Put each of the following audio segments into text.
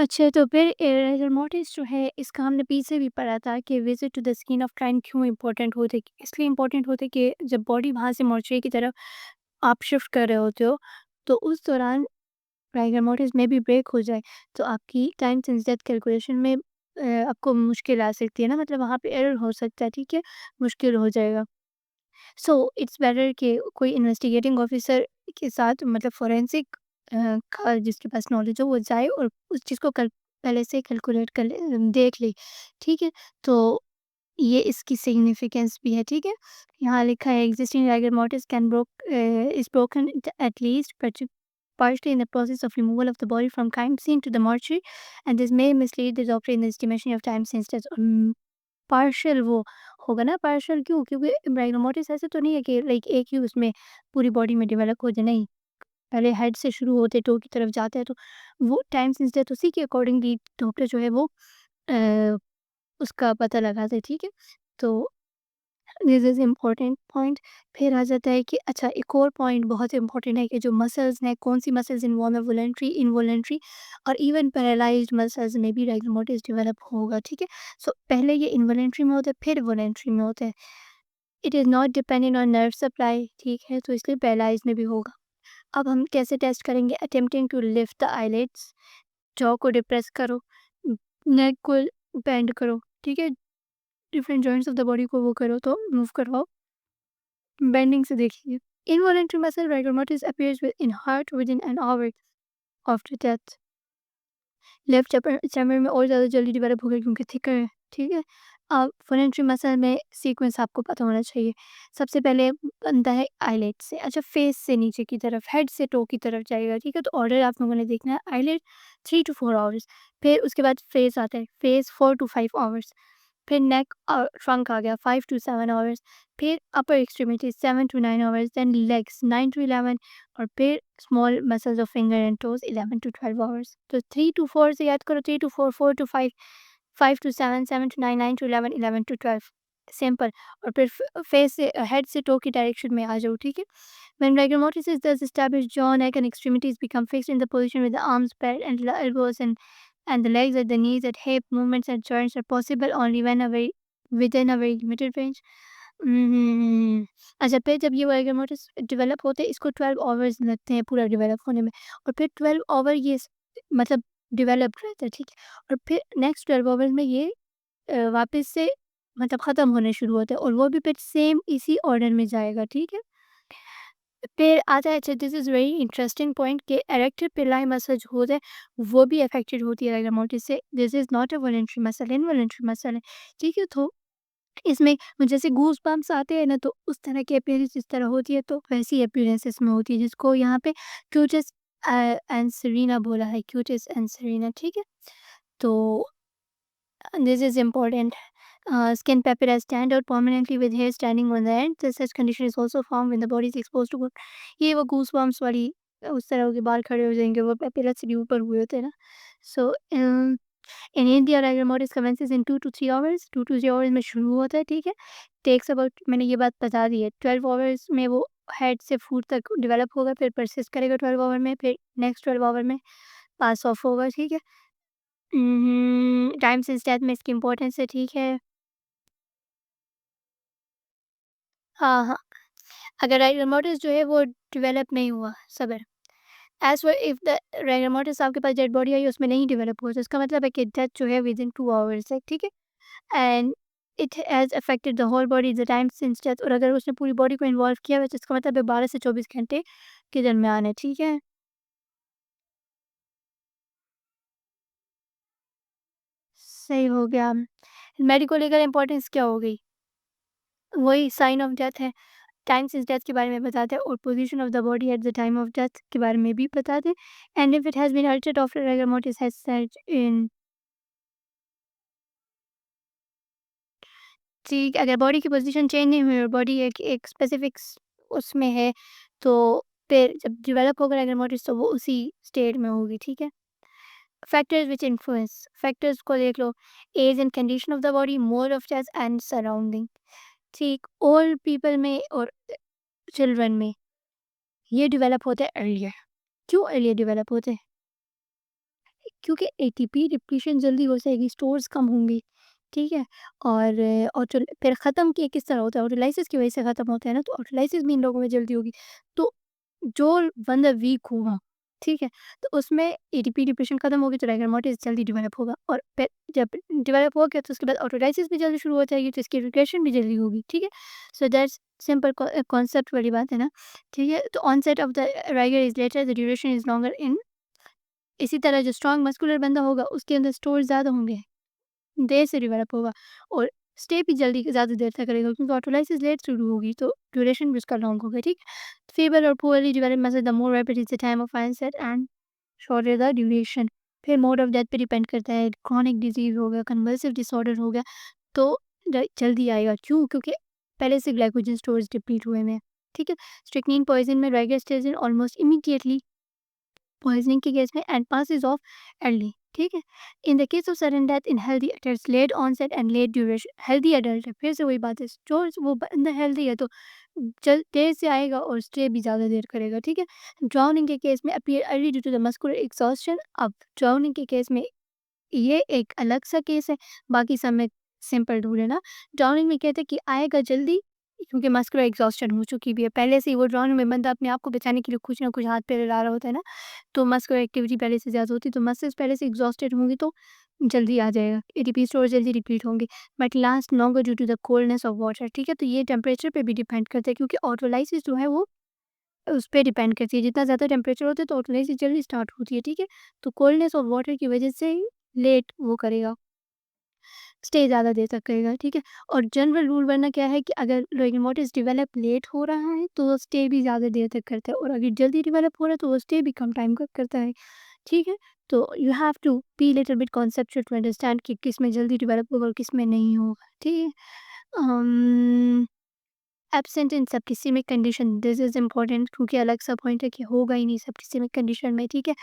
अच्छा, तो फिर रिगर मोर्टिस जो है इसका हमने पीछे भी पढ़ा था कि visit to the skin of time क्यों इम्पोर्टेंट होते, इसलिए इम्पोर्टेंट होते कि जब बॉडी वहाँ से मॉर्चरी की तरफ आप शिफ्ट कर रहे होते हो, तो उस दौरान राइगर मोर्टिस में भी ब्रेक हो जाए, तो आपकी टाइम सिंस डेथ कैलकुलेशन में आपको मुश्किल आ सकती है ना, मतलब वहाँ पे एरर हो सकता है, ठीक है? मुश्किल हो जाएगा। सो इट्स बेटर कि कोई इन्वेस्टिगेटिंग ऑफिसर के साथ, मतलब फोरेंसिक का जिसके पास नॉलेज हो वो जाए और उस चीज़ को कल पहले से कैलकुलेट कर ले, देख ले, ठीक है? तो ये इसकी सिग्निफिकेंस भी है, ठीक है? यहाँ लिखा है existing rigor mortis can is broken at least partially in the process of removal of the body from crime scene to the mortuary, and this may mislead the doctor in the estimation of time since death. Partial वो होगा ना, partial क्यों? क्योंकि राइनोमोटिस ऐसे तो नहीं है कि लाइक एक ही उसमें पूरी बॉडी में डेवलप हो जाए, नहीं। पहले हेड से शुरू होते टो की तरफ जाता है, तो वो टाइम सिंस डेथ उसी के अकॉर्डिंगली डॉक्टर जो है वो अ, उसका पता लगाते हैं, ठीक है? तो दिस इज़ इम्पोर्टेंट पॉइंट। फिर आ जाता है कि अच्छा, एक और पॉइंट बहुत इम्पोर्टेंट है कि जो मसल्स हैं, कौन सी मसल्स इन्वॉल्व है, वॉलंटरी, इनवॉलंटरी और इवन पैरालाइज्ड मसल्स में भी राइगर मोटिस डेवलप होगा, ठीक है? सो पहले ये इनवॉलंटरी में होता है, फिर वॉलंटरी में होता है। It is not dependent on nerve supply, ठीक है? तो इसलिए पैरालाइज़ में भी होगा। अब हम कैसे टेस्ट करेंगे? Attempting to lift the eyelids, jaw को डिप्रेस करो, नेक को बेंड करो, ठीक है? Different joints of the body को वो करो, तो मूव करवाओ। बेंडिंग से देखिए। Involuntary muscle rigor mortis appears in heart within an hour after death. Left upper chamber में और ज़्यादा जल्दी डेवलप होगा क्योंकि थिकर है, ठीक है? वॉलंटरी मसल में सीक्वेंस आपको पता होना चाहिए। सबसे पहले बनता है आईलिड से, अच्छा फेस से नीचे की तरफ, हेड से टो की तरफ जाएगा, ठीक है? तो ऑर्डर आप लोगों ने देखना है, आईलिड 3 टू 4 आवर्स, फिर उसके बाद फेस आता है, फेस 4 टू 5 आवर्स, फिर नेक और ट्रंक आ गया 5 टू 7 आवर्स, फिर upper extremities 7 to 9 hours, then legs 9 to 11 और फिर small muscles of finger and toes 11 to 12 hours. तो 3 टू 4 से याद करो, 3 to 4, 4 to 5, 5 to 7, 7 to 9, 9 to 11, 11 to 12, simple. और फिर फेस से हेड से टो की डायरेक्शन में आ जाओ, ठीक है? When rigor mortis is thus established, jaw, neck, and extremities become fixed in the position with the arms, paired, and the elbows and the legs at the knees, at hip movements and joints are possible only when a very within a very limited range. अच्छा, फिर जब ये rigor mortis develop होते हैं, इसको 12 hours लगते हैं पूरा डेवलप होने में, और फिर 12 आवर ये मतलब डेवलप रहता है, ठीक है? और फिर नेक्स्ट 12 आवर्स में ये वापस से मतलब ख़त्म होने शुरू होते हैं, और वो भी फिर सेम इसी ऑर्डर में जाएगा, ठीक है? फिर आता है, अच्छा this is very interesting point, कि इरेक्टर पिलाई मसल जो होता है वो भी अफेक्टेड होती है राइगर मोटिस से। This is not a voluntary muscle, involuntary muscle है, ठीक है? तो इसमें जैसे गूज़ बम्प्स आते हैं ना, तो उस तरह की अपीयरेंस इस तरह होती है, तो वैसी अपीयरेंस इसमें होती है, जिसको यहाँ पे क्यूटस एंसेरिना बोला है, क्यूटस एंसेरिना, ठीक है? तो this is important. Skin papilla stand out permanently with hair standing on the end. The such condition is also formed when the body is exposed to good. ये वो goosebumps वाली उस तरह के बाल खड़े हो जाएंगे, वो पेपिला से भी ऊपर हुए होते हैं ना. So in India rigor mortis commences in 2 to 3 hours. 2 to 3 hours में शुरू होता है, ठीक है? Takes about, मैंने ये बात बता दी है, 12 आवर्स में वो हेड से फुट तक डेवलप होगा, फिर परसिस्ट करेगा 12 आवर में, फिर नेक्स्ट 12 आवर में पास ऑफ होगा, ठीक है? टाइम सिंस डेथ में इसकी इम्पोर्टेंस है, ठीक है। हाँ, हाँ, अगर राइगर मोर्टिस जो है वो डेवलप नहीं हुआ सबर, as for if the rigor mortis आपके पास डेड बॉडी आई उसमें नहीं डेवलप हुआ, तो इसका मतलब है कि डेथ जो है विदिन 2 आवर्स है, ठीक है? And it has affected the whole body the time since death, और अगर उसने पूरी बॉडी को इन्वॉल्व किया हुआ है, तो इसका मतलब है 12 से 24 घंटे के दरमियान है, ठीक है? सही हो गया। मेडिको लीगल इम्पोर्टेंस क्या हो गई? वही साइन ऑफ डेथ है। टाइम सिंस डेथ के बारे में बताते हैं, और position of the body at the time of death के बारे में भी बताते हैं। And if it has been altered after rigor mortis has set in, ठीक, अगर बॉडी की पोजीशन चेंज नहीं हुई और बॉडी एक स्पेसिफिक उसमें है, तो फिर जब डेवलप होगा रिगर मोर्टिस, तो वो उसी स्टेट में होगी, ठीक है? फैक्टर्स विच इन्फ्लुएंस, फैक्टर्स को देख लो, age and condition of the body, mode of death and surrounding, ठीक? ओल्ड पीपल में और चिल्ड्रन में ये डेवलप होते हैं अर्लियर। क्यों अर्लियर डेवलप होते हैं? क्योंकि एटीपी डिप्लीशन जल्दी हो जाएगी, स्टोर्स कम होंगे, ठीक है? और ऑटो फिर ख़त्म किए किस तरह होता है? ऑटोलाइसिस की वजह से ख़त्म होता है ना, तो ऑटोलाइसिस भी इन लोगों में जल्दी होगी। तो जो बंदा वीक होगा, ठीक है? तो उसमें एटीपी डिप्रेशन खत्म होगी तो राइगर मोर्टिस जल्दी डेवलप होगा और फिर जब डेवलप हो गया तो उसके बाद ऑटोलाइसिस भी जल्दी शुरू हो जाएगी तो इसकी रिग्रेशन भी जल्दी होगी, ठीक है? सो दैट्स सिंपल कॉन्सेप्ट वाली बात है ना, ठीक है? तो onset of the rigor is later, the duration is longer in इसी तरह जो स्ट्रॉन्ग मस्कुलर बंदा होगा उसके अंदर स्टोर ज़्यादा होंगे, देर से डेवलप होगा और स्टे भी जल्दी ज़्यादा देर तक करेगा क्योंकि ऑटोलाइसिस लेट शुरू होगी तो ड्यूरेशन भी उसका लॉन्ग होगा, ठीक? फीवर और poorly developed muscle the more rapid is the time of onset and shorter the duration. फिर मोड ऑफ डेथ पे डिपेंड करता है, क्रॉनिक डिजीज़ हो गया, कन्वल्सिव डिसऑर्डर हो गया, तो जल्दी आएगा। क्यों? क्योंकि पहले से ग्लाइकोजन स्टोरेज डिप्लीट हुए हैं, ठीक है? स्ट्रिक्नीन पॉइजन में rigor stage in almost immediately poisoning के केस में एंड पासेस ऑफ अर्ली, ठीक है? In the case of sudden death in healthy adults late onset and late duration. Healthy adult है, फिर से वही बात है, जो वो बंदा हेल्दी है तो देर से आएगा और स्टे भी ज़्यादा देर करेगा, ठीक है? ड्राउनिंग के केस में appear early due to the muscular exhaustion. अब ड्राउनिंग के केस में ये एक अलग सा केस है, बाकी सब में सिंपल रूल है ना। ड्राउनिंग में कहते हैं कि आएगा जल्दी क्योंकि मस्कुलर एग्जॉस्शन हो चुकी भी है, पहले से ही वो ड्राउनिंग में बंदा अपने आप को बचाने के लिए कुछ ना कुछ हाथ पैर हिला रहा होता है ना, तो मस्कुलर एक्टिविटी पहले से ज़्यादा होती है, तो मसल्स पहले से एग्जॉस्टेड होंगी तो जल्दी आ जाएगा, एटीपी स्टोर जल्दी रिपीट होंगे, but last longer due to the coldness of water, ठीक है? तो ये टेम्परेचर पे भी डिपेंड करता है क्योंकि ऑटोलाइसिस जो है वो उस पे डिपेंड करती है, जितना ज़्यादा टेम्परेचर होता है तो ऑटोलाइसिस जल्दी स्टार्ट होती है, ठीक है? तो कोल्डनेस ऑफ वाटर की वजह से लेट वो करेगा, स्टे ज़्यादा देर तक करेगा, ठीक है? और जनरल रूल वरना क्या है कि अगर रिगर मोर्टिस डेवलप लेट हो रहा है तो वो स्टे भी ज़्यादा देर तक करता है और अगर जल्दी डेवलप हो रहा है तो वो स्टे भी कम टाइम का करता है, ठीक है? तो you have to be little bit conceptual to understand कि किस में जल्दी डेवलप होगा और किस में नहीं होगा, ठीक है? Um, absent in septicaemic condition this is important क्योंकि अलग सा पॉइंट है कि होगा ही नहीं सेप्टिसिमिक कंडीशन में, ठीक है?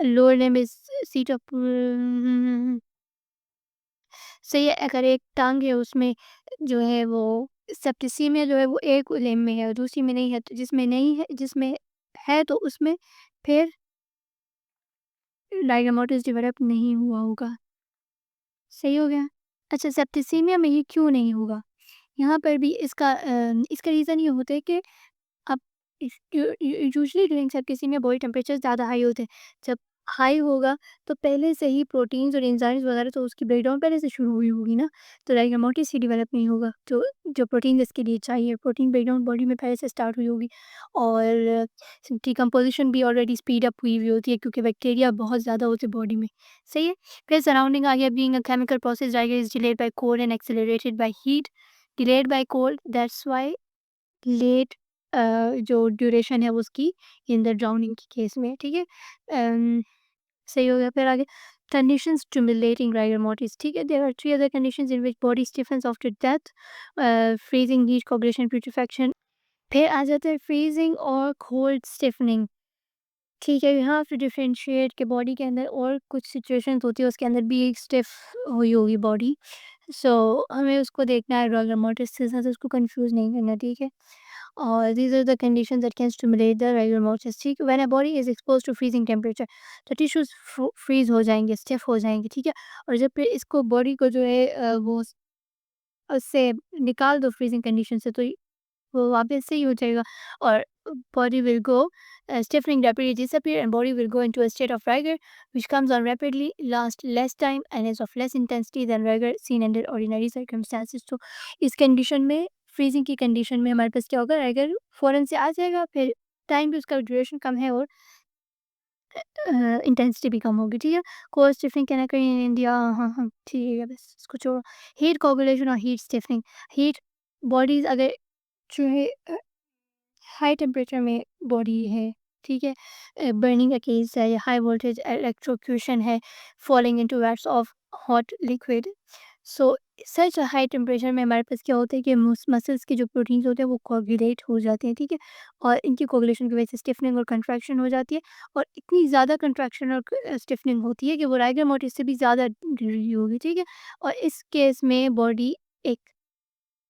Lower limb is seat of सही है, अगर एक टाँग है उसमें जो है वो सेप्टिसिमिया जो है वो एक लिम्ब में है और दूसरी में नहीं है, तो जिसमें नहीं है जिसमें है तो उसमें फिर राइगर मोर्टिस डेवलप नहीं हुआ होगा। सही हो गया? अच्छा सेप्टिसिमिया में ये क्यों नहीं होगा? यहाँ पर भी इसका रीज़न ये होता है कि अब इस usually during septicaemia body temperature ज़्यादा हाई होते हैं। जब हाई होगा तो पहले से ही प्रोटीन्स और एंजाइम्स वगैरह तो उसकी ब्रेकडाउन पहले से शुरू हुई होगी ना, तो राइगर मोर्टिस ही डेवलप नहीं होगा। जो जो प्रोटीन इसके लिए चाहिए, प्रोटीन ब्रेकडाउन बॉडी में पहले से स्टार्ट हुई होगी और डिकम्पोज़िशन भी ऑलरेडी स्पीड अप हुई हुई होती है क्योंकि बैक्टीरिया बहुत ज़्यादा होते हैं बॉडी में। सही है? फिर सराउंडिंग आ गया being a chemical process rigor is delayed by cold and accelerated by heat. Delayed by cold that's why late जो ड्यूरेशन है वो उसकी इन द ड्राउनिंग के केस में, ठीक है? सही हो गया। फिर आगे कंडीशंस स्टिमुलेटिंग राइगर मोर्टिस, ठीक है? There are 3 other conditions in which body stiffens after death, freezing, heat, coagulation, putrefaction. फिर आ जाता है फ्रीजिंग और कोल्ड स्टिफनिंग, ठीक है? यहाँ पे डिफरेंशिएट के बॉडी के अंदर और कुछ सिचुएशंस होती है उसके अंदर भी एक स्टिफ हुई होगी बॉडी, सो हमें उसको देखना है राइगर मोर्टिस के साथ, उसको कंफ्यूज नहीं करना, ठीक है? और these are the conditions that can stimulate the rigor mortis, ठीक है? When a body is exposed to freezing temperature, तो टिश्यूज फ्रीज हो जाएंगे, स्टिफ हो जाएंगे, ठीक है? और जब फिर इसको बॉडी को जो है वो उससे निकाल दो फ्रीजिंग कंडीशन से तो वो वापस से ही हो जाएगा और body will go stiffening rapidly disappear and body will go into a state of rigor which comes on rapidly, last less time and is of less intensity than rigor seen under ordinary circumstances। तो इस condition में freezing की condition में हमारे पास क्या होगा, rigor फ़ौरन से आ जाएगा, फिर टाइम भी उसका ड्यूरेशन कम है और इंटेंसिटी भी कम होगी, ठीक है? कोर स्टिफनिंग कहना कहीं इन इंडिया, हाँ, हाँ, ठीक है बस इसको छोड़ो। हीट कोगुलेशन और हीट स्टिफनिंग, हीट बॉडीज़ अगर जो है हाई टेम्परेचर में बॉडी है, ठीक है? बर्निंग का केस है या हाई वोल्टेज इलेक्ट्रोक्यूशन है, falling into watts of hot liquid. So such high temperature में हमारे पास क्या होता है कि मसल्स के जो प्रोटीन्स होते हैं वो कोगुलेट हो जाते हैं, ठीक है? और इनकी कोगुलेशन की वजह से स्टिफनिंग और कंट्रैक्शन हो जाती है और इतनी ज़्यादा कंट्रैक्शन और स्टिफनिंग होती है कि वो राइगर मोर्टिस से भी ज़्यादा ढीली होगी, ठीक है? और इस केस में बॉडी एक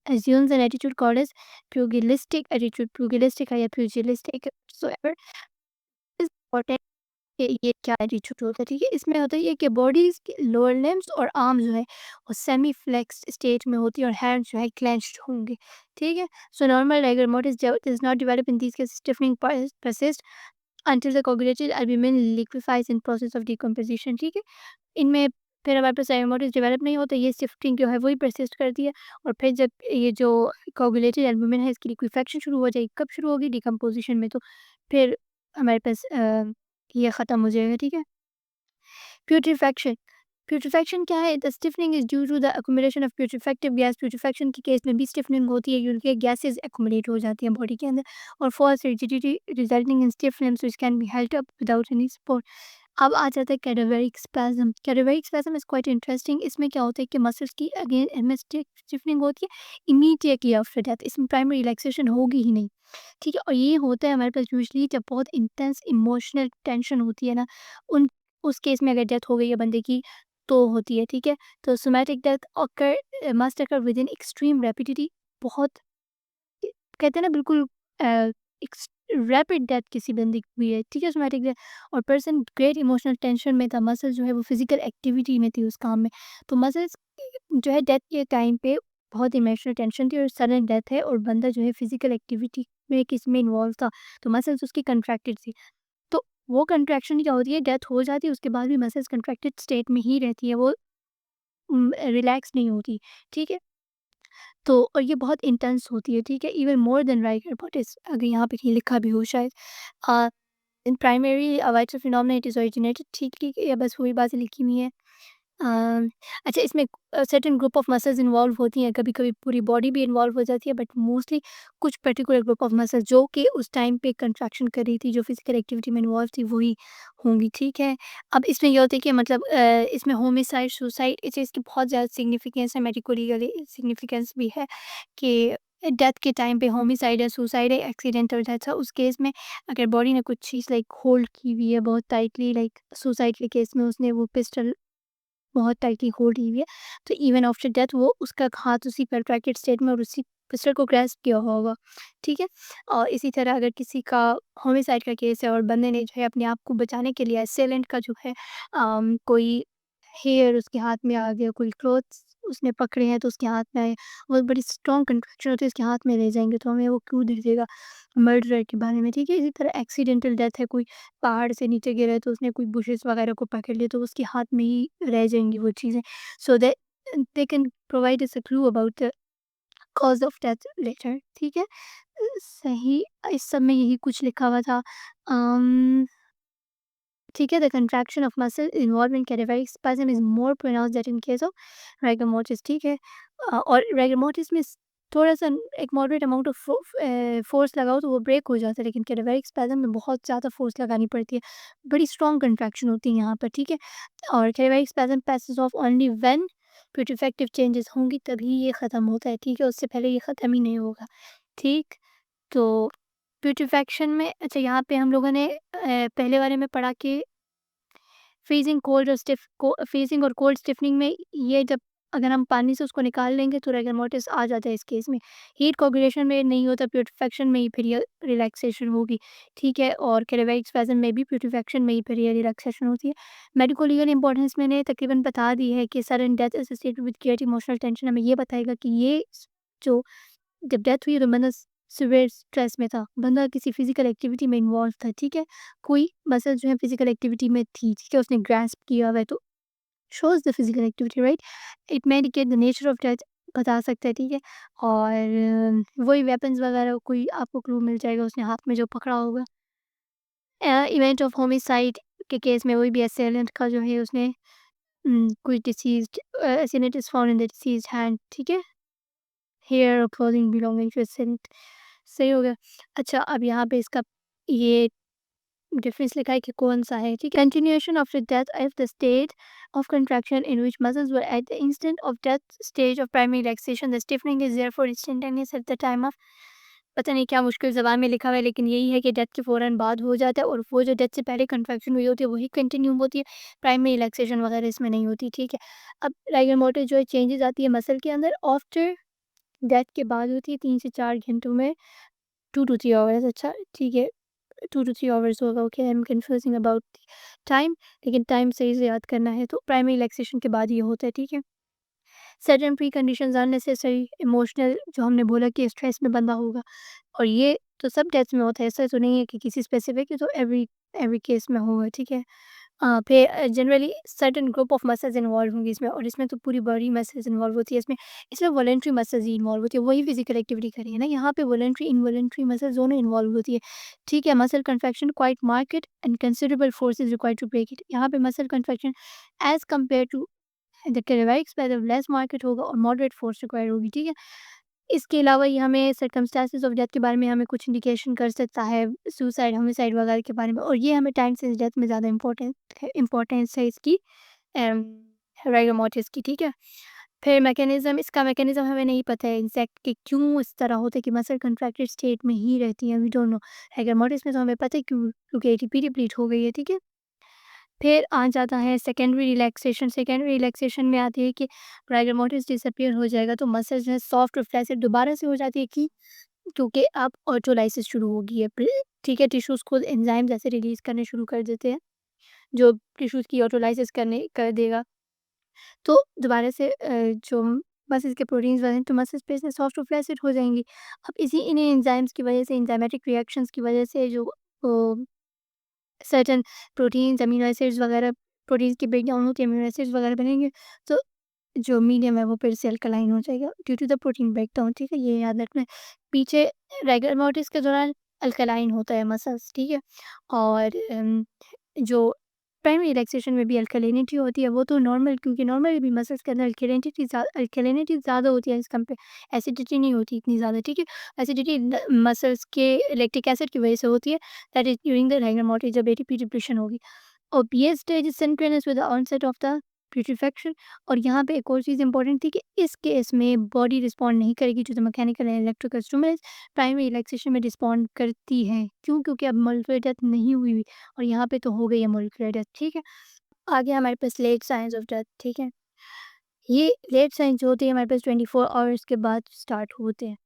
assumes an attitude called as pugilistic attitude, pugilistic या pugilistic whatsoever is important ये क्या एटीट्यूड होता है, ठीक है? इसमें होता है ये कि बॉडीज़ के लोअर लिम्ब्स और आर्म जो है वो सेमी फ्लेक्स्ड स्टेट में होती है और हैंड्स जो है क्लेंच्ड होंगे, ठीक है? So normal rigor mortise does not develop in these case stiffening persist until the coagulated albumin liquefies in process of decomposition, ठीक है? इनमें फिर हमारे पास एरोमेटिक्स डेवलप नहीं होता, ये शिफ्टिंग जो है वही परसिस्ट करती है और फिर जब ये जो कोगुलेटेड एल्बुमिन है इसकी लिक्विफेक्शन शुरू हो जाएगी, कब शुरू होगी? डिकम्पोजिशन में, तो फिर हमारे पास ये ख़त्म हो जाएगा, ठीक है? प्यूट्रीफैक्शन प्यूट्रीफैक्शन क्या है? The stiffening is due to the accumulation of putrefactive gas. Putrefaction के केस में भी स्टिफनिंग होती है क्योंकि गैसेज एक्यूमुलेट हो जाती हैं बॉडी के अंदर और false rigidity resulting in stiff limbs which can be held up without any support. अब आ जाता है cadaveric spasm. Cadaveric spasm is quite interesting. इसमें क्या होता है कि मसल्स की अगेन इनमें स्टिफनिंग होती है इमीडिएटली आफ्टर डेथ। इसमें प्राइमरी रिलैक्सेशन होगी ही नहीं, ठीक है? और ये होता है हमारे पास यूजुअली जब बहुत इंटेंस इमोशनल टेंशन होती है ना, उन उस केस में अगर डेथ हो गई है बंदे की तो होती है, ठीक है? तो somatic death must occur with in extreme rapidity. बहुत कहते हैं ना बिल्कुल रैपिड डेथ किसी बंदे की हुई है, ठीक है? सोमैटिक डेथ और पर्सन ग्रेट इमोशनल टेंशन में था, मसल जो है वो फिजिकल एक्टिविटी में थी उस काम में, तो मसल्स जो है डेथ के टाइम पे बहुत इमोशनल टेंशन थी और सडन डेथ है और बंदा जो है फिजिकल एक्टिविटी में किसी में इन्वॉल्व था, तो मसल्स उसकी कंट्रैक्टेड थी। तो वो कंट्रैक्शन क्या होती है, डेथ हो जाती है उसके बाद भी मसल्स कंट्रैक्टेड स्टेट में ही रहती है, वो रिलैक्स नहीं होती, ठीक है? तो और ये बहुत इंटेंस होती है, ठीक है? इवन मोर देन राइकोमोटिस, अगर यहाँ पे कहीं लिखा भी हो शायद। In primary vital phenomena it is originated, ठीक है? या बस वही बातें लिखी हुई हैं। अ, अच्छा, इसमें certain group of muscles involve होती हैं, कभी-कभी पूरी बॉडी भी इन्वॉल्व हो जाती है, बट मोस्टली कुछ पर्टिकुलर ग्रुप ऑफ मसल्स जो कि उस टाइम पे कंट्रैक्शन कर रही थी, जो फिजिकल एक्टिविटी में इन्वॉल्व थी, वही होंगी, ठीक है? अब इसमें ये होता है कि मतलब इसमें होमिसाइड, सुसाइड इस चीज़ की बहुत ज़्यादा सिग्निफिकेंस है, मेडिको लीगली सिग्निफिकेंस भी है कि डेथ के टाइम पे होमिसाइड है, सुसाइड है, एक्सीडेंटल डेथ है, उस केस में अगर बॉडी ने कुछ चीज़ लाइक होल्ड की हुई है बहुत टाइटली, लाइक सुसाइड के केस में उसने वो पिस्टल बहुत टाइटली होल्ड की हुई है, तो इवन आफ्टर डेथ वो उसका हाथ उसी कंट्रैक्टेड स्टेट में और उसी पिस्टल को ग्रैस्प किया होगा, ठीक है? और इसी तरह अगर किसी का होमिसाइड का केस है और बंदे ने जो है अपने आप को बचाने के लिए असेलेंट का जो है कोई हेयर उसके हाथ में आ गया, कोई क्लॉथ्स उसने पकड़े हैं तो उसके हाथ में आए, वो बड़ी स्ट्रॉन्ग कंट्रैक्शन होती है, उसके हाथ में ले जाएँगे तो हमें वो क्लू दिख जाएगा मर्डरर के बारे में, ठीक है? इसी तरह एक्सीडेंटल डेथ है, कोई पहाड़ से नीचे गिरा है तो उसने कोई बुशेस वगैरह को पकड़ लिया तो उसके हाथ में ही रह जाएँगी वो चीज़ें। So that they can provide us a clue about the cause of death later, ठीक है? सही, इस सब में यही कुछ लिखा हुआ था। अम ठीक है, the contraction of muscle involve in cadaveric spasm is more pronounced that in case of rigor mortis, ठीक है? और राइगर मोर्टिस में थोड़ा-सा एक मॉडरेट अमाउंट ऑफ फ़ोर्स लगाओ तो वो ब्रेक हो जाता है, लेकिन कैटावेरिक स्पैज़म में बहुत ज़्यादा फ़ोर्स लगानी पड़ती है। बड़ी स्ट्रॉन्ग कंट्रैक्शन होती है यहाँ पर, ठीक है? और cadaveric spasm passes off only when putrefactive changes होंगी तभी ये ख़त्म होता है, ठीक है? उससे पहले ये ख़त्म ही नहीं होगा, ठीक? तो प्यूरिफैक्शन में अच्छा यहाँ पे हम लोगों ने पहले वाले में पढ़ा कि फ्रीजिंग और कोल्ड स्टिफनिंग में ये जब अगर हम पानी से उसको निकाल लेंगे तो रिगर मोर्टिस आ जाता है इस केस में। हीट कोगुलेशन में नहीं होता, प्यूरिफिकेशन में ही फिर ये रिलैक्सेशन होगी, ठीक है? और कैटावेरिक स्पैज़म में भी प्यूरिफिकेशन में ही फिर ये रिलैक्सेशन होती है। मेडिको लीगल इंपॉर्टेंस मैंने तकरीबन बता दी है कि sudden death associated with great emotional tension हमें ये बताएगा कि ये जो जब डेथ हुई तो बंदा सीवियर स्ट्रेस में था, बंदा किसी फिजिकल एक्टिविटी में इन्वॉल्व था, ठीक है? कोई मसल जो है फिजिकल एक्टिविटी में थी, ठीक है? उसने ग्रैस्प किया हुआ है तो shows the physical activity, right? It may indicate the nature of death बता सकता है, ठीक है? और वही वेपन्स वगैरह कोई आपको क्लू मिल जाएगा उसने हाथ में जो पकड़ा होगा। इवेंट ऑफ होमिसाइड के केस में वही भी असेलेंट का जो है उसने कोई deceased assailant is found in the deceased hand, ठीक है? हेयर और क्लोथिंग बिलॉन्गिंग टू असेलेंट, सही हो गया। अच्छा, अब यहाँ पे इसका ये डिफरेंस लिखा है कि कौन-सा है, ठीक है? Continuation of the death if the state of contraction in which muscles were at the instant of death stage of primary relaxation. The stiffening is therefore instantaneous at the time of पता नहीं क्या मुश्किल ज़बान में लिखा हुआ है, लेकिन यही है कि डेथ के फ़ौरन बाद हो जाता है और वो जो डेथ से पहले कंट्रैक्शन हुई होती है वही कंटिन्यू होती है, प्राइमरी रिलैक्सेशन वगैरह इसमें नहीं होती, ठीक है? अब राइगर मोटर जो है चेंजेस आती है मसल के अंदर आफ्टर डेथ के बाद होती है 3 से 4 घंटों में, 2 टू 3 आवर्स, अच्छा ठीक है। 2 टू 3 आवर्स होगा। Okay, I am confusing about time, लेकिन टाइम सही से याद करना है तो प्राइमरी रिलैक्सेशन के बाद ये होता है, ठीक है। Certain pre conditions are necessary, emotional जो हमने बोला कि स्ट्रेस में बंदा होगा, और ये तो सब डेथ्स में होता है, ऐसा तो नहीं है कि किसी स्पेसिफिक, ये तो एवरी एवरी केस में होगा, ठीक है। फिर generally certain group of muscles involve होंगी इसमें, और इसमें तो पूरी बॉडी मसल्स इन्वॉल्व होती है इसमें। इसमें वॉलंटरी मसल्स ही इन्वॉल्व होती है, वही फिजिकल एक्टिविटी करेंगे ना, यहाँ पे वॉलंटरी इनवॉलंटरी मसल्स दोनों इन्वॉल्व होती है, ठीक है। Muscle contraction quite marked and considerable force is required to break it. यहाँ पे muscle contraction as compare to the calories पे लेस मार्केट होगा और मॉडरेट फोर्स रिक्वायर्ड होगी, ठीक है। इसके अलावा ये हमें सर्कमस्टेंसेस ऑफ डेथ के बारे में हमें कुछ इंडिकेशन कर सकता है, सुसाइड, होमिसाइड वगैरह के बारे में, और ये हमें टाइम सेंस डेथ में ज़्यादा इम्पोर्टेंस है इसकी, राइगर मोर्टिस की, ठीक है। फिर मैकेनिज्म, इसका मैकेनिज्म हमें नहीं पता है इंसेक्ट के क्यों इस तरह होता है कि मसल कंट्रैक्टेड स्टेट में ही रहती है, we don't know. Rigor mortis में तो हमें पता है क्यों, क्योंकि एटीपी डिप्लीट हो गई है, ठीक है। फिर आ जाता है सेकेंडरी रिलैक्सेशन। सेकेंडरी रिलैक्सेशन में आती है कि राइगर मोर्टिस डिसअपीयर हो जाएगा तो मसल्स जो है सॉफ्ट और फ्लैसिड दोबारा से हो जाती है, कि क्योंकि अब ऑटोलाइसिस शुरू हो गई है, ठीक है। टिश्यूज़ खुद एंजाइम जैसे रिलीज़ करने शुरू कर देते हैं, जो टिश्यूज़ की ऑटोलाइसिस करने कर देगा। तो दोबारा से जो मसल्स के प्रोटीन्स बने तो मसल स्पेस में सॉफ्ट और फ्लैसिड हो जाएंगी। अब इन्हीं एंजाइम्स की वजह से, एंजाइमेटिक रिएक्शंस की वजह से जो सर्टेन प्रोटीन्स, अमीनो एसिड्स वगैरह, प्रोटीन्स की ब्रेकडाउन होती है, अमीनो एसिड्स वगैरह बनेंगे, तो जो मीडियम है वो फिर से अल्कलाइन हो जाएगा due to the protein breakdown, ठीक है। ये याद रखना है। पीछे राइगर मोर्टिस के दौरान अल्कलाइन होता है मसल्स, ठीक है। और जो प्राइमरी रिलैक्सेशन में भी अल्कलिनिटी होती है, वो तो नॉर्मल, क्योंकि नॉर्मल भी मसल्स के अंदर अल्कलिनिटी ज़्यादा होती है इस कंपेयर, एसिडिटी नहीं होती इतनी ज़्यादा, ठीक है। एसिडिटी मसल्स के लैक्टिक एसिड की वजह से होती है, that is during the rigor mortis, जब एटीपी डिप्लीशन होगी। और pH stage is synchronous with the onset of the putrefaction. और यहाँ पे एक और चीज़ इंपॉर्टेंट थी कि इस केस में बॉडी रिस्पॉन्ड नहीं करेगी to the mechanical and electrical stimulus, primary relaxation में रिस्पॉन्ड करती है, क्यों? क्योंकि अब मोलिकुलर डेथ नहीं हुई हुई, और यहाँ पे तो हो गई है मोलिकुलर डेथ, ठीक है। आगे हमारे पास लेट साइंस ऑफ डेथ, ठीक है। ये लेट साइंस जो होती है हमारे पास 24 आवर्स के बाद स्टार्ट होते हैं।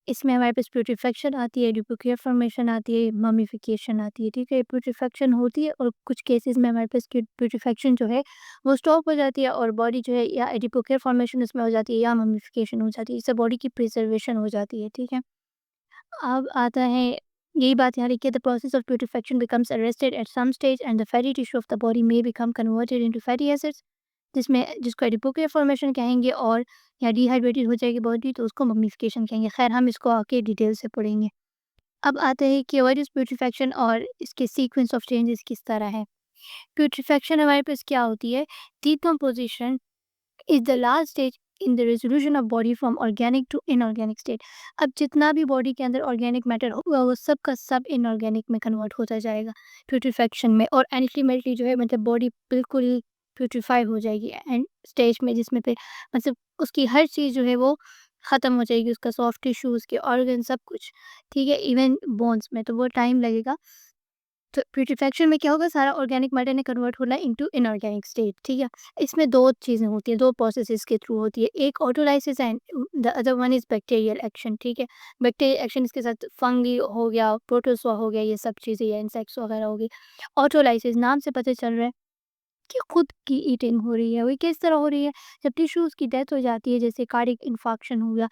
इसमें हमारे पास प्यूट्रीफैक्शन आती है, एडिपोक्रियर फॉर्मेशन आती है, ममीफिकेशन आती है, ठीक है। प्यूट्रीफैक्शन होती है और कुछ केसेस में हमारे पास प्यूट्रीफैक्शन जो है वो स्टॉप हो जाती है, और बॉडी जो है या एडिपोक्रियर फॉर्मेशन उसमें हो जाती है या ममीफिकेशन हो जाती है, इससे बॉडी की प्रिजर्वेशन हो जाती है, ठीक है। अब आता है, यही बात यहाँ लिखी है, the process of putrefaction becomes arrested at some stage and the fatty tissue of the body may become converted into fatty acids, जिसको एडिपोक्रियर फॉर्मेशन कहेंगे, और या डिहाइड्रेटेड हो जाएगी बॉडी तो उसको मम्मीफिकेशन कहेंगे। खैर हम इसको आके डिटेल से पढ़ेंगे। अब आता है कि व्हाट इज़ प्यूट्रीफैक्शन और इसके सीक्वेंस ऑफ चेंजेस किस तरह है। प्यूट्रीफैक्शन हमारे पास क्या होती है, decomposition is the last stage in the resolution of body from organic to inorganic state. अब जितना भी बॉडी के अंदर ऑर्गेनिक मैटर होगा वो सब का सब इनऑर्गेनिक में कन्वर्ट होता जाएगा प्यूट्रीफैक्शन में, और अल्टीमेटली जो है मतलब बॉडी बिल्कुल प्यूट्रीफाई हो जाएगी एंड स्टेज में, जिसमें पे मतलब उसकी हर चीज़ जो है वो ख़त्म हो जाएगी, उसका सॉफ्ट टिश्यू, उसके ऑर्गन, सब कुछ, ठीक है, इवन बोन्स में, तो वो टाइम लगेगा। तो प्यूट्रीफैक्शन में क्या होगा, सारा ऑर्गेनिक मैटर ने कन्वर्ट होना इनटू इनऑर्गेनिक स्टेट, ठीक है। इसमें दो चीज़ें होती हैं, दो प्रोसेसेस के थ्रू होती है, एक autolysis and the other one is bacterial action, ठीक है। बैक्टीरियल एक्शन इसके साथ फंगी हो गया, प्रोटोजोआ हो गया, ये सब चीज़ें या इंसेक्ट्स वगैरह हो गई। ऑटोलाइसिस नाम से पता चल रहा है कि खुद की ईटिंग हो रही है, वो किस तरह हो रही है, जब टिश्यूज़ की डेथ हो जाती है, जैसे कार्डियक इन्फार्क्शन हो गया,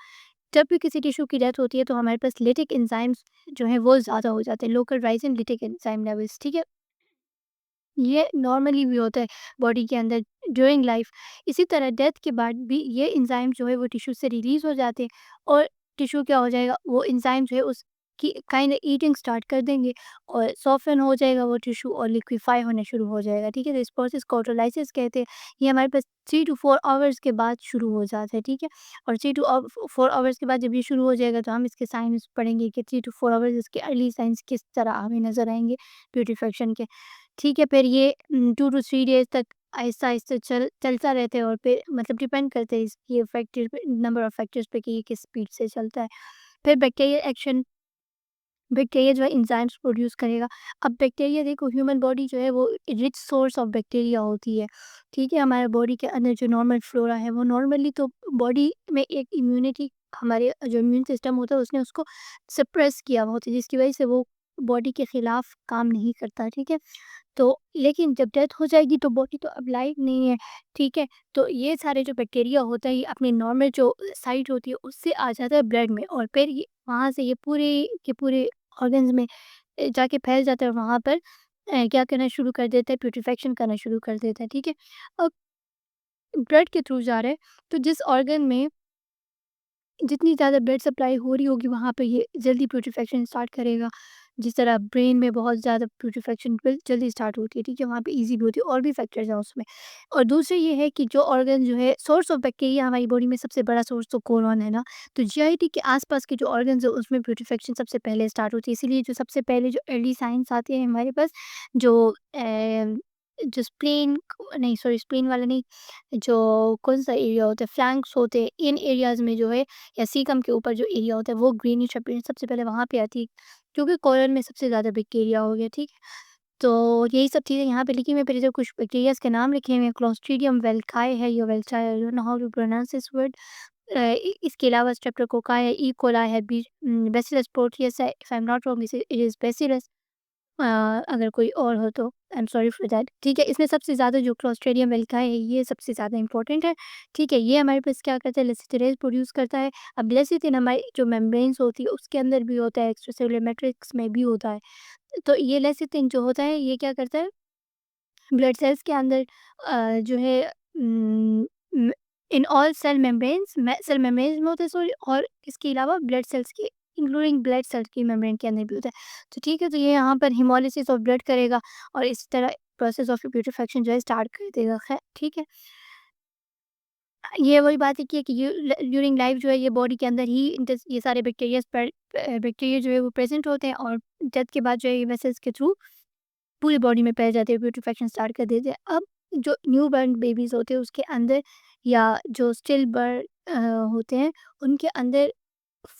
जब भी किसी टिश्यू की डेथ होती है तो हमारे पास लिटिक एंजाइम्स जो हैं वो ज़्यादा हो जाते हैं, local rise in lytic enzyme levels, ठीक है। ये नॉर्मली भी होता है बॉडी के अंदर ड्यूरिंग लाइफ। इसी तरह डेथ के बाद भी ये एंजाइम जो है वो टिश्यू से रिलीज़ हो जाते हैं, और टिश्यू क्या हो जाएगा, वो एंजाइम जो है उसकी काइंड ईटिंग स्टार्ट कर देंगे, और सॉफ्टन हो जाएगा वो टिश्यू और लिक्विफाई होना शुरू हो जाएगा, ठीक है। तो इस प्रोसेस को ऑटोलाइसिस कहते हैं। ये हमारे पास 3 टू 4 आवर्स के बाद शुरू हो जाता है, ठीक है। और 3 टू 4 आवर्स के बाद जब ये शुरू हो जाएगा तो हम इसके साइंस पढ़ेंगे कि 3 टू 4 आवर्स इसके अर्ली साइंस किस तरह हमें नज़र आएंगे ब्यूटीफिकेशन के, ठीक है। फिर ये 2 टू 3 डेज़ तक आहिस्ता-आहिस्ता चलता रहता है, और फिर मतलब डिपेंड करता है इसकी फैक्टर पे, नंबर ऑफ फैक्टर्स पे, कि ये किस स्पीड से चलता है। फिर बैक्टीरियल एक्शन, बैक्टीरिया जो है एंजाइम्स प्रोड्यूस करेगा। अब बैक्टीरिया देखो, ह्यूमन बॉडी जो है वो रिच सोर्स ऑफ बैक्टीरिया होती है, ठीक है। हमारे बॉडी के अंदर जो नॉर्मल फ्लोरा है वो नॉर्मली तो बॉडी में एक इम्यूनिटी, हमारे जो इम्यून सिस्टम होता है उसने उसको सप्रेस किया हुआ होता है, जिसकी वजह से वो बॉडी के खिलाफ काम नहीं करता, ठीक है? तो लेकिन जब डेथ हो जाएगी तो बॉडी तो अब लाइव नहीं है, ठीक है? तो ये सारे जो बैक्टीरिया होता है ये अपनी नॉर्मल जो साइट होती है उससे आ जाता है ब्लड में, और फिर ये वहाँ से ये पूरे के पूरे ऑर्गन्स में जाके फैल जाता है, वहाँ पर क्या करना शुरू कर देता है, प्यूट्रीफिकेशन करना शुरू कर देता है, ठीक है? अब ब्लड के थ्रू जा रहा है, तो जिस ऑर्गन में जितनी ज़्यादा ब्लड सप्लाई हो रही होगी वहाँ पे ये जल्दी प्यूट्रीफिकेशन स्टार्ट करेगा। जिस तरह ब्रेन में बहुत ज़्यादा प्यूट्रीफिकेशन जल्दी स्टार्ट होती है, ठीक है? वहाँ पे ईज़ी भी होती है, और भी फैक्टर्स हैं उसमें। और दूसरी ये है कि जो ऑर्गन जो है सोर्स ऑफ बैक्टीरिया, हमारी बॉडी में सबसे बड़ा सोर्स तो कोलन है ना, तो जीआईटी के आस-पास के जो ऑर्गन्स हैं उसमें प्यूट्रीफिकेशन सबसे पहले स्टार्ट होती है। इसीलिए जो सबसे पहले जो अर्ली साइन्स आते हैं हमारे पास, जो जो स्प्लेन नहीं, सॉरी, स्प्लेन वाला नहीं, जो कौन-सा एरिया होता है, फ्लैंक्स होते हैं, इन एरियाज़ में जो है, या सीकम के ऊपर जो एरिया होता है वो ग्रीनिश अपीयरेंस सबसे पहले वहाँ पे आती है, क्योंकि कोलन में सबसे ज़्यादा बैक्टीरिया हो गया, ठीक है? तो यही सब चीज़ें यहाँ पे लिखी हुई हैं। फिर जो कुछ बैक्टीरियाज़ के नाम लिखे हुए हैं, क्लोस्ट्रिडियम वेल्काई है, या welchii, I don't know how to pronounce this word. इसके अलावा स्ट्रेप्टोकोकाई है, ई कोलाई है, बैसिलस प्रोटियस है, if I am not wrong it is bacillus. Uh, अगर कोई और हो तो I am sorry for that, ठीक है? इसमें सबसे ज़्यादा जो क्लोस्ट्रिडियम वेल्काई है ये सबसे ज़्यादा इंपॉर्टेंट है, ठीक है? ये हमारे पास क्या करता है, लेसिथिनेज प्रोड्यूस करता है। अब लेसिथिन हमारी जो मेम्ब्रेन्स होती है उसके अंदर भी होता है, एक्स्ट्रासेलुलर मैट्रिक्स में भी होता है। तो ये लेसिथिन जो होता है ये क्या करता है, ब्लड सेल्स के अंदर जो है, उम, म इन ऑल सेल मेम्ब्रेन्स में, सेल मेम्ब्रेन्स में होता है, सॉरी, और इसके अलावा ब्लड सेल्स के, इंक्लूडिंग ब्लड सेल्स की मेम्ब्रेन के अंदर भी होता है। तो ठीक है, तो ये यहाँ पर हेमोलिसिस ऑफ ब्लड करेगा और इस तरह प्रोसेस ऑफ प्यूरिफिकेशन जो है स्टार्ट कर देगा। खैर, ठीक है। ये वही बात है कि यू ड्यूरिंग लाइफ जो है ये बॉडी के अंदर ही ये सारे बैक्टीरिया जो है वो प्रेज़ेंट होते हैं, और डेथ के बाद जो है ये वेसल्स के थ्रू पूरी बॉडी में फैल जाते हैं, ब्यूटीफिकेशन स्टार्ट कर देते हैं। अब जो न्यू बॉर्न बेबीज़ होते हैं उसके अंदर, या जो स्टिल बर्न होते हैं उनके अंदर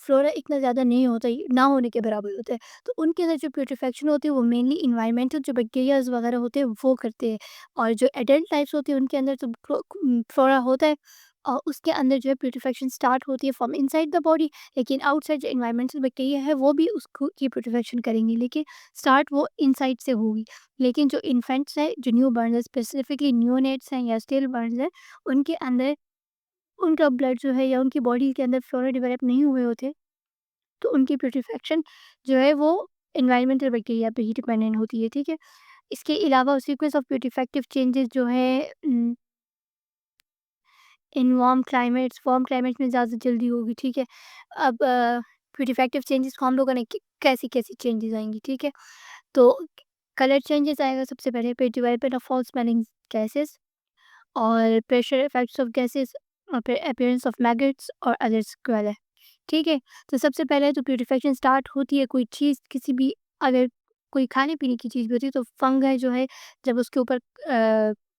फ्लोरा इतना ज़्यादा नहीं होता, ये ना होने के बराबर होता है। तो उनके अंदर जो ब्यूटीफिकेशन होती है वो मेनली एनवायरमेंटल जो बैक्टीरियाज़ वगैरह होते हैं वो करते हैं, और जो एडल्ट टाइप्स होती है उनके अंदर तो फ्लोरा होता है, और उसके अंदर जो है ब्यूटीफिकेशन स्टार्ट होती है फ्रॉम इनसाइड द बॉडी, लेकिन आउटसाइड जो एनवायरमेंटल बैक्टीरिया है वो भी उसको की ब्यूटीफिकेशन करेंगी, लेकिन स्टार्ट वो इनसाइड से होगी। लेकिन जो इन्फेंट्स हैं, जो न्यू बॉर्न है, स्पेसिफिकली न्यूनेट्स हैं या स्टिल बॉर्न्स हैं, उनके अंदर उनका ब्लड जो है या उनकी बॉडी के अंदर फ्लोरा डेवलप नहीं हुए होते, तो उनकी प्यूरिफिकेशन जो है वो एनवायरमेंटल बैक्टीरिया पे ही डिपेंडेंट होती है, ठीक है? इसके अलावा सीक्वेंस ऑफ प्यूरिफैक्टिव चेंजेस जो है, इन वार्म क्लाइमेट्स में ज़्यादा जल्दी होगी, ठीक है? अब प्यूरिफैक्टिव चेंजेस को हम लोगों ने कैसी-कैसी चेंजेस आएँगी, ठीक है? तो कलर चेंजेस आएगा सबसे पहले, फिर development of fall smelling gases, और प्रेशर इफेक्ट्स ऑफ गैसेस, और फिर अपीयरेंस ऑफ मैगट्स और अदर सेक्वेलाe, ठीक है? तो सबसे पहले तो प्यूरिफिकेशन स्टार्ट होती है कोई चीज़, किसी भी, अगर कोई खाने-पीने की चीज़ भी होती है तो फंगाई जो है जब उसके ऊपर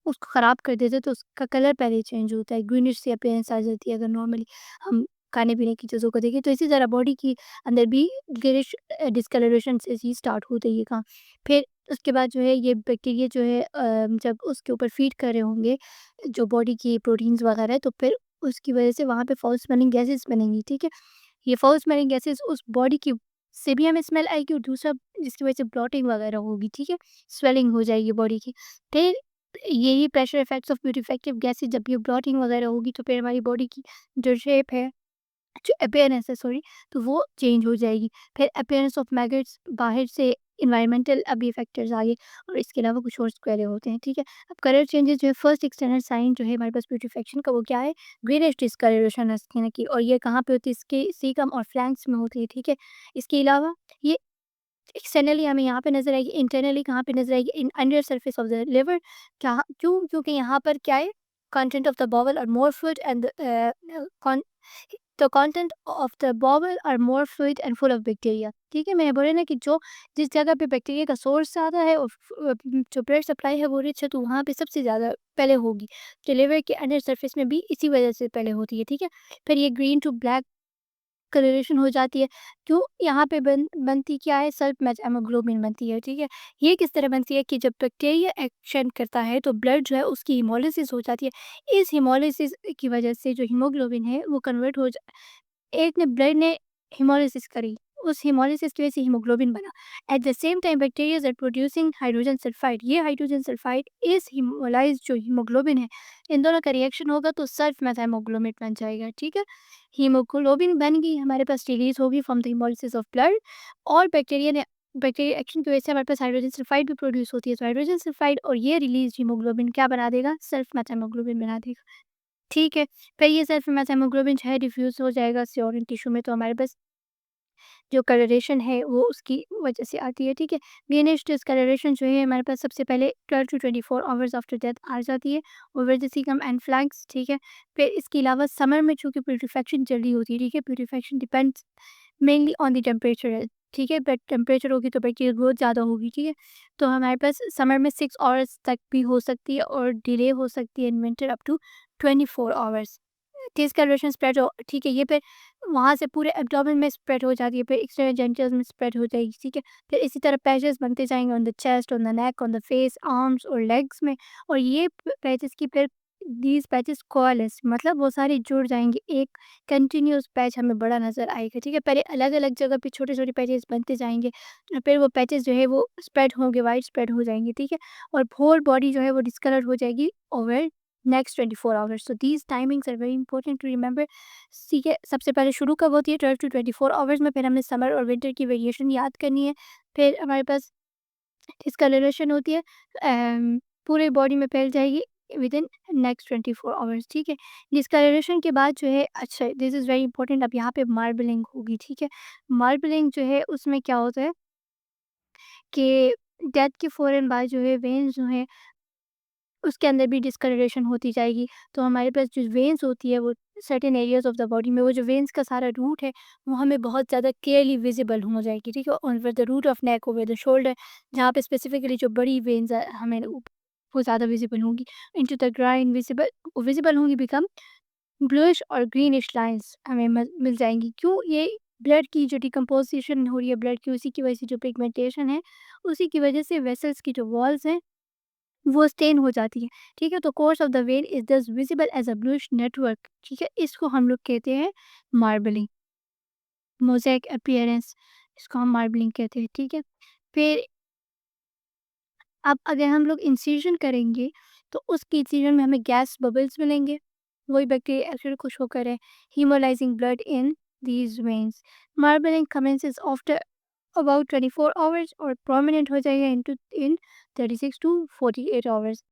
उसको ख़राब कर देते हैं तो उसका कलर पहले चेंज होता है, ग्रीनिश सी अपीयरेंस आ जाती है अगर नॉर्मली हम खाने-पीने की चीज़ों को देखें। तो इसी तरह बॉडी की अंदर भी ग्रीनिश डिस्कलरेशन से ही स्टार्ट होता है ये काम। फिर उसके बाद जो है ये बैक्टीरिया जो है जब उसके ऊपर फ़ीड कर रहे होंगे जो बॉडी की प्रोटीन्स वगैरह, तो फिर उसकी वजह से वहाँ पे फाउल स्मेलिंग गैसेज़ बनेंगी, ठीक है? ये फाउल स्मेलिंग गैसेज़ उस बॉडी की से भी हमें स्मेल आएगी, और दूसरा जिसकी वजह से ब्लॉटिंग वगैरह होगी, ठीक है? स्वेलिंग हो जाएगी बॉडी की। फिर यही प्रेशर इफेक्ट्स ऑफ प्यूरिफिकेटिव गैसेज़, जब ये ब्लॉटिंग वगैरह होगी तो फिर हमारी बॉडी की जो शेप है, जो अपीयरेंस है, सॉरी, तो वो चेंज हो जाएगी। फिर अपीयरेंस ऑफ मैगट्स, बाहर से एनवायरमेंटल अभी फैक्टर्स आगे, और इसके अलावा कुछ और स्क्वेरे होते हैं, ठीक है? अब कलर चेंजेस जो है, फर्स्ट एक्सटर्नल साइन जो है हमारे पास ब्यूटीफिकेशन का, वो क्या है? ग्रेनिश डिस्कलरेशन है स्किन की, और ये कहाँ पे होती है? इसके सीकम और फ्लैंक्स में होती है, ठीक है? इसके अलावा ये एक्सटर्नली हमें यहाँ पे नज़र आएगी, इंटरनली कहाँ पे नज़र आएगी? In under surface of the liver. क्या, क्यों? क्योंकि यहाँ पर क्या है? कंटेंट ऑफ द बॉवल और more fluid and the content of the bowel are more fluid and full of bacteria, ठीक है? मैंने बोला ना कि जो जिस जगह पे बैक्टीरिया का सोर्स ज़्यादा है और जो ब्लड सप्लाई है वो रिच है, तो वहाँ पे सबसे ज़्यादा पहले होगी। तो लिवर के अंडर सरफेस में भी इसी वजह से पहले होती है, ठीक है? फिर ये ग्रीन टू ब्लैक कलरेशन हो जाती है। क्यों? यहाँ पे बनती क्या है? सल्फ मैच हेमोग्लोबिन बनती है, ठीक है? ये किस तरह बनती है कि जब बैक्टीरिया एक्शन करता है तो ब्लड जो है उसकी हेमोलिसिस हो जाती है। इस हेमोलिसिस की वजह से जो हीमोग्लोबिन है वो कन्वर्ट हो जा एक ने ब्लड ने हेमोलिसिस करी, उस हेमोलिसिस की वजह से हीमोग्लोबिन बना। At the same time bacterias are producing hydrogen sulphide, ये हाइड्रोजन सल्फाइड इस हीमोलाइज्ड जो हीमोग्लोबिन है, इन दोनों का रिएक्शन होगा तो सल्फ मेथाइमोग्लोबिन बन जाएगा। ठीक है, हीमोग्लोबिन बन गई, हमारे पास रिलीज होगी from the haemolysis of blood, और बैक्टीरिया एक्शन की वजह से हमारे पास हाइड्रोजन सल्फाइड भी प्रोड्यूस होती है। तो हाइड्रोजन सल्फाइड और ये रिलीज हीमोग्लोबिन क्या बना देगा, सेल्फ मेथाइमोग्लोबिन बना देगा। ठीक है, फिर ये सेल्फ मेथाइमोग्लोबिन जो है डिफ्यूज हो जाएगा सेल टिश्यू में, तो हमारे पास जो कलरेशन है वो उसकी वजह से आती है। ठीक है, ग्रीनिश डिस्कलरेशन जो है हमारे पास सबसे पहले 12 टू 24 आवर्स आफ्टर डेथ आ जाती है, over the caecum and flags. ठीक है, फिर इसके अलावा समर में चूँकि प्यूरिफिकेशन जल्दी होती है, ठीक है, purification depends mainly on the temperature है। ठीक है, बट टेम्परेचर होगी तो बैक्टीरियल ग्रोथ ज़्यादा होगी। ठीक है, तो हमारे पास समर में 6 आवर्स तक भी हो सकती है और डिले हो सकती है in winter up to 24 hours. Discolouration spread हो, ठीक है, ये फिर वहाँ से पूरे एब्डोमेन में स्प्रेड हो जाती है, फिर एक्सटर्नल जेनिटल्स में स्प्रेड हो जाएगी। ठीक है, फिर इसी तरह पैचेस बनते जाएंगे on the chest, on the neck, on the face, arms और लेग्स में, और ये पैचेस की फिर दीज पैचेस कोअलेस, मतलब वो सारे जुड़ जाएंगे, एक कंटिन्यूस पैच हमें बड़ा नजर आएगा। ठीक है, पहले अलग अलग जगह पे छोटे छोटे पैचेस बनते जाएंगे, और फिर वो पैचेस जो है वो स्प्रेड होंगे, वाइड स्प्रेड हो जाएंगे। ठीक है, और होल बॉडी जो है वो डिस्कलर हो जाएगी over next 24 hours. So these timings are very important to remember. ठीक है, सबसे पहले शुरू कब होती है, 12 टू 24 आवर्स में, फिर हमने समर और विंटर की वेरिएशन याद करनी है, फिर हमारे पास डिस्कलरेशन होती है, पूरे बॉडी में फैल जाएगी विद इन नेक्स्ट 24 आवर्स। ठीक है, डिस्कलरेशन के बाद जो है, अच्छा दिस इज़ वेरी इंपॉर्टेंट, अब यहाँ पे मार्बलिंग होगी। ठीक है, मार्बलिंग जो है उसमें क्या होता है कि डेथ के फ़ौरन बाद जो है वेन्स जो है उसके अंदर भी डिस्कलरेशन होती जाएगी। तो हमारे पास जो वेन्स होती है वो certain areas of the body में, वो जो वेन्स का सारा रूट है वो हमें बहुत ज़्यादा क्लियरली विजिबल हो जाएगी। ठीक है, over the root of neck, over the shoulder, जहाँ पे स्पेसिफिकली जो बड़ी वेन्स हमें वो ज़्यादा विजिबल होंगी। Into the groin visible visible होंगी, बिकम ब्लूइश और ग्रीनिश लाइंस हमें मिल जाएंगी। क्यों, ये ब्लड की जो डिकम्पोजिशन हो रही है ब्लड की, उसी की वजह से जो पिगमेंटेशन है, उसी की वजह से वेसल्स की जो वॉल्स हैं वो स्टेन हो जाती है। ठीक है, तो course of the vein is thus visible as a bluish network. ठीक है, इसको हम लोग कहते हैं मार्बलिंग, मोज़ेक अपीयरेंस, इसको हम मार्बलिंग कहते हैं। ठीक है, फिर अब अगर हम लोग इंसिजन करेंगे तो उस इंसिजन में हमें गैस बबल्स मिलेंगे, वही बैक्टीरिया एक्चुअली खुश होकर है haemolysing blood in these veins. Marbling commences after about 24 hours और प्रोमिनेंट हो जाएगा इन 36 टू 48 आवर्स।